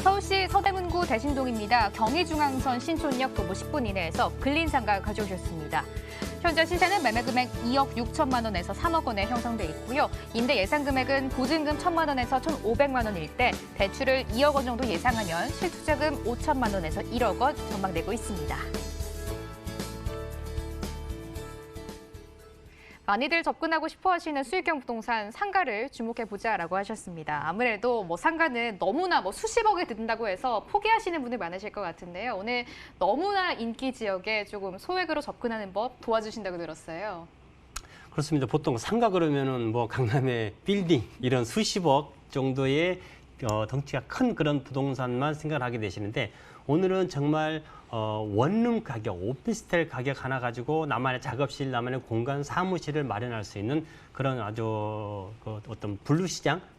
서울시 서대문구 대신동입니다. 경의중앙선 신촌역 도보 10분 이내에서 근린상가 가져오셨습니다. 현재 시세는 매매금액 2억 6천만 원에서 3억 원에 형성돼 있고요. 임대 예상금액은 보증금 1천만 원에서 1,500만 원일 때 대출을 2억 원 정도 예상하면 실투자금 5천만 원에서 1억 원 전망되고 있습니다. 많이들 접근하고 싶어 하시는 수익형 부동산 상가를 주목해보자라고 하셨습니다. 아무래도 상가는 너무나 수십억에 든다고 해서 포기하시는 분들 많으실 것 같은데요. 오늘 너무나 인기 지역에 조금 소액으로 접근하는 법 도와주신다고 들었어요. 그렇습니다. 보통 상가 그러면은 강남의 빌딩 이런 수십억 정도의 덩치가 큰 그런 부동산만 생각을 하게 되시는데 오늘은 정말 원룸 가격, 오피스텔 가격 하나 가지고 나만의 작업실, 나만의 공간, 사무실을 마련할 수 있는 그런 아주 어떤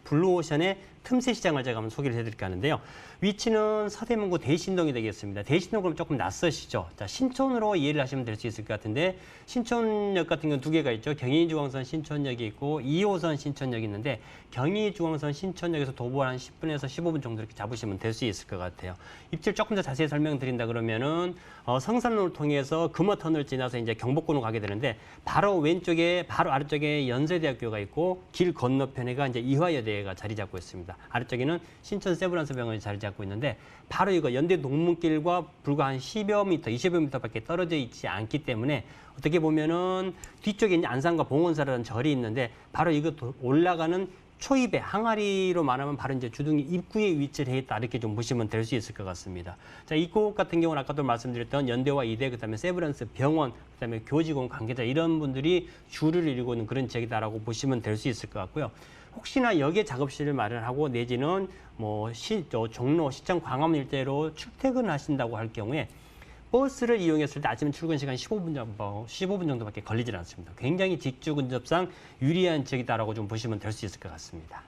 블루오션의 틈새 시장을 제가 한번 소개를 해드릴까 하는데요. 위치는 서대문구 대신동이 되겠습니다. 대신동 그럼 조금 낯서시죠? 자, 신촌으로 이해를 하시면 될 수 있을 것 같은데 신촌역 같은 경우는 두 개가 있죠. 경의중앙선 신촌역이 있고 2호선 신촌역이 있는데 경의중앙선 신촌역에서 도보 한 10분에서 15분 정도 이렇게 잡으시면 될 수 있을 것 같아요. 입지를 조금 더 자세히 설명드린다 그러면은 성산로를 통해서 금호터널을 지나서 이제 경복궁으로 가게 되는데 바로 왼쪽에 바로 아래쪽에 연세대학교가 있고 길 건너편에가 이제 이화여대가 자리 잡고 있습니다. 아래쪽에는 신촌 세브란스 병원이 자리 잡고 있는데 바로 이거 연대 동문길과 불과 한 10여 미터, 20여 미터밖에 떨어져 있지 않기 때문에 어떻게 보면은 뒤쪽에 이제 안산과 봉원사라는 절이 있는데 바로 이거 올라가는 초입에 항아리로 말하면 바로 이제 주둥이 입구에 위치를 해 있다 이렇게 좀 보시면 될 수 있을 것 같습니다. 자, 이곳 같은 경우는 아까도 말씀드렸던 연대와 이대, 그다음에 세브란스 병원, 그다음에 교직원 관계자 이런 분들이 주를 이루고 있는 그런 지역이다라고 보시면 될 수 있을 것 같고요. 혹시나 여기에 작업실을 마련하고 내지는 종로, 시청, 광화문 일대로 출퇴근을 하신다고 할 경우에 버스를 이용했을 때 아침 출근 시간 15분 정도밖에 걸리질 않습니다. 굉장히 직주 근접상 유리한 지역이다라고 좀 보시면 될 수 있을 것 같습니다.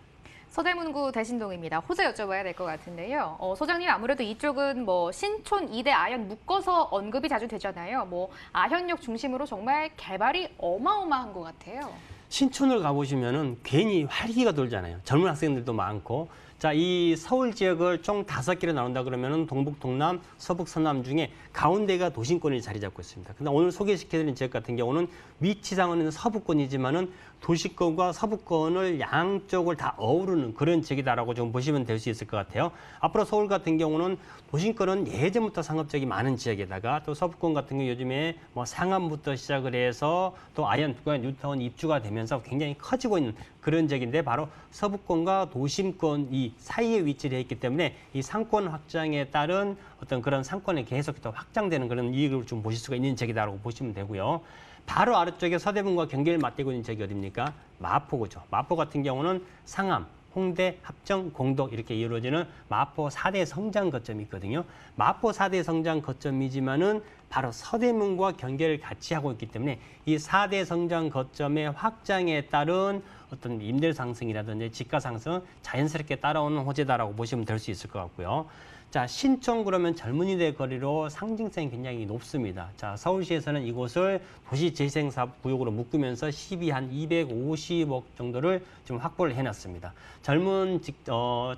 서대문구 대신동입니다. 호재 여쭤봐야 될 것 같은데요. 소장님 아무래도 이쪽은 신촌, 이대, 아현 묶어서 언급이 자주 되잖아요. 아현역 중심으로 정말 개발이 어마어마한 것 같아요. 신촌을 가보시면은 괜히 활기가 돌잖아요. 젊은 학생들도 많고. 자, 이 서울 지역을 총 5개로 나눈다 그러면은 동북, 동남, 서북, 서남 중에 가운데가 도심권이 자리 잡고 있습니다. 근데 오늘 소개시켜드린 지역 같은 경우는 위치상은 서북권이지만은 도시권과 서북권을 양쪽을 다 어우르는 그런 지역이다라고 좀 보시면 될 수 있을 것 같아요. 앞으로 서울 같은 경우는 도심권은 예전부터 상업지역이 많은 지역에다가 또 서북권 같은 경우 요즘에 상암부터 시작을 해서 또 아현, 부관, 뉴타운 입주가 되면서 굉장히 커지고 있는 그런 지역인데 바로 서북권과 도심권 이 사이에 위치를 했기 때문에 이 상권 확장에 따른 어떤 그런 상권이 계속 더 확장되는 그런 이익을 좀 보실 수가 있는 지역이다라고 보시면 되고요. 바로 아래쪽에 서대문과 경계를 맞대고 있는 지역이 어디입니까? 마포구죠. 마포 같은 경우는 상암, 홍대, 합정, 공덕 이렇게 이루어지는 마포 4대 성장 거점이 있거든요. 마포 4대 성장 거점이지만은 바로 서대문과 경계를 같이 하고 있기 때문에 이 4대 성장 거점의 확장에 따른 어떤 임대 상승이라든지 집가 상승 자연스럽게 따라오는 호재다라고 보시면 될 수 있을 것 같고요. 자, 신촌 그러면 젊은이들 거리로 상징성이 굉장히 높습니다. 자, 서울시에서는 이곳을 도시재생사업구역으로 묶으면서 시비 한 250억 정도를 좀 확보를 해놨습니다. 젊은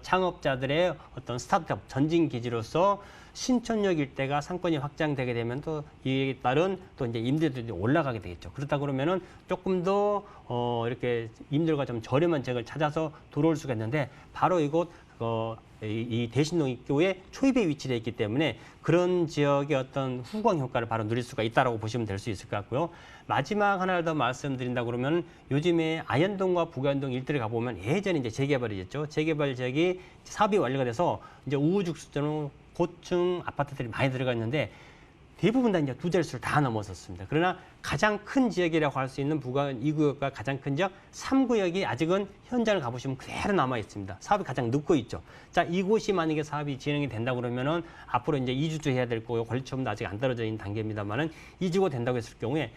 창업자들의 어떤 스타트업 전진 기지로서 신촌역 일대가 상권이 확장되게 되면 또 이에 따른 또 이제 임대료들이 올라가게 되겠죠. 그렇다 그러면은 조금 더 이렇게 임대료가 좀 저렴한 지역을 찾아서 들어올 수가 있는데 바로 이곳 이 대신동 입구에 초입에 위치되어 있기 때문에 그런 지역의 어떤 후광 효과를 바로 누릴 수가 있다고 보시면 될 수 있을 것 같고요. 마지막 하나를 더 말씀드린다 그러면 요즘에 아현동과 북아현동 일대를 가보면 예전에 이제 재개발이었죠. 재개발 지역이 사업이 완료가 돼서 이제 우후죽순으로 고층 아파트들이 많이 들어가 있는데 대부분 다 이제 두 자릿수를 다 넘어섰습니다. 그러나 가장 큰 지역이라고 할 수 있는 부관 2구역과 가장 큰 지역 3구역이 아직은 현장을 가보시면 그대로 남아 있습니다. 사업이 가장 늦고 있죠. 자, 이곳이 만약에 사업이 진행이 된다 그러면은 앞으로 이제 이주도 해야 될 거고 권리처분도 아직 안 떨어져 있는 단계입니다만은 이주가 된다고 했을 경우에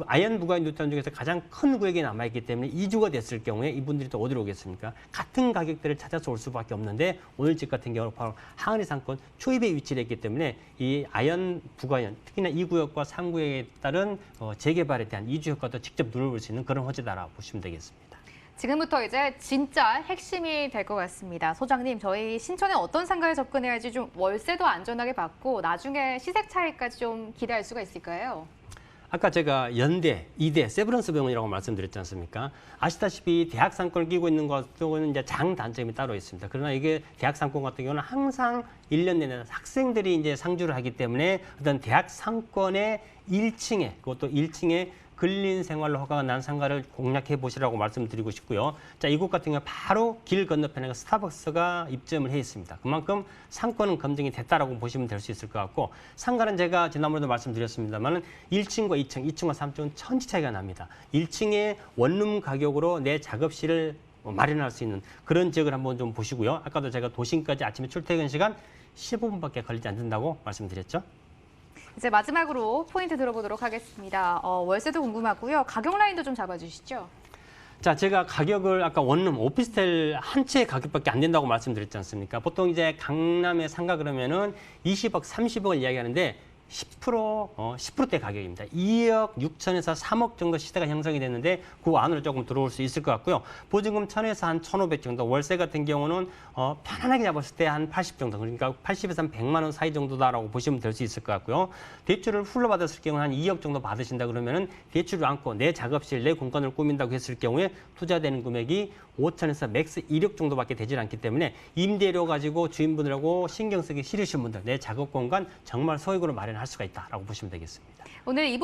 아현 부관 뉴타운 중에서 가장 큰 구역이 남아 있기 때문에 이주가 됐을 경우에 이분들이 또 어디로 오겠습니까? 같은 가격대를 찾아서 올 수밖에 없는데 오늘 집 같은 경우는 바로 항아리 상권 초입에 위치를 했기 때문에 이 아현 부가현 특히나 2구역과 3구역에 따른 재개발에 대한 이주 효과도 직접 누려볼 수 있는 그런 호재다라고 보시면 되겠습니다. 지금부터 이제 진짜 핵심이 될 것 같습니다. 소장님, 저희 신촌에 어떤 상가에 접근해야지 좀 월세도 안전하게 받고 나중에 시세 차익까지 좀 기대할 수가 있을까요? 아까 제가 연대, 이대, 세브란스 병원이라고 말씀드렸지 않습니까? 아시다시피 대학 상권을 끼고 있는 것은 이제 장단점이 따로 있습니다. 그러나 이게 대학 상권 같은 경우는 항상 1년 내내 학생들이 이제 상주를 하기 때문에 어떤 대학 상권의 1층에, 그것도 1층에 근린 생활로 허가가 난 상가를 공략해 보시라고 말씀드리고 싶고요. 자, 이곳 같은 경우 바로 길 건너편에 스타벅스가 입점을 해 있습니다. 그만큼 상권은 검증이 됐다라고 보시면 될 수 있을 것 같고, 상가는 제가 지난번에도 말씀드렸습니다만 1층과 2층, 2층과 3층은 천지 차이가 납니다. 1층에 원룸 가격으로 내 작업실을 마련할 수 있는 그런 지역을 한번 좀 보시고요. 아까도 제가 도심까지 아침에 출퇴근 시간 15분밖에 걸리지 않는다고 말씀드렸죠. 이제 마지막으로 포인트 들어보도록 하겠습니다. 월세도 궁금하고요. 가격 라인도 좀 잡아주시죠. 자, 제가 가격을 아까 원룸 오피스텔 한 채 가격밖에 안 된다고 말씀드렸지 않습니까? 보통 이제 강남의 상가 그러면은 20억, 30억을 이야기하는데 10%대 가격입니다. 2억 6천에서 3억 정도 시세가 형성이 됐는데 그 안으로 조금 들어올 수 있을 것 같고요. 보증금 1,000에서 한 1,500 정도, 월세 같은 경우는 편안하게 잡았을 때 한 80 정도, 그러니까 80에서 한 100만 원 사이 정도다라고 보시면 될 수 있을 것 같고요. 대출을 풀로 받았을 경우는 한 2억 정도 받으신다 그러면은 대출을 안고 내 작업실, 내 공간을 꾸민다고 했을 경우에 투자되는 금액이 5천에서 맥스 1억 정도밖에 되질 않기 때문에 임대료 가지고 주인분들하고 신경 쓰기 싫으신 분들, 내 작업 공간 정말 소액으로 마련할 수가 있다라고 보시면 되겠습니다. 오늘 2부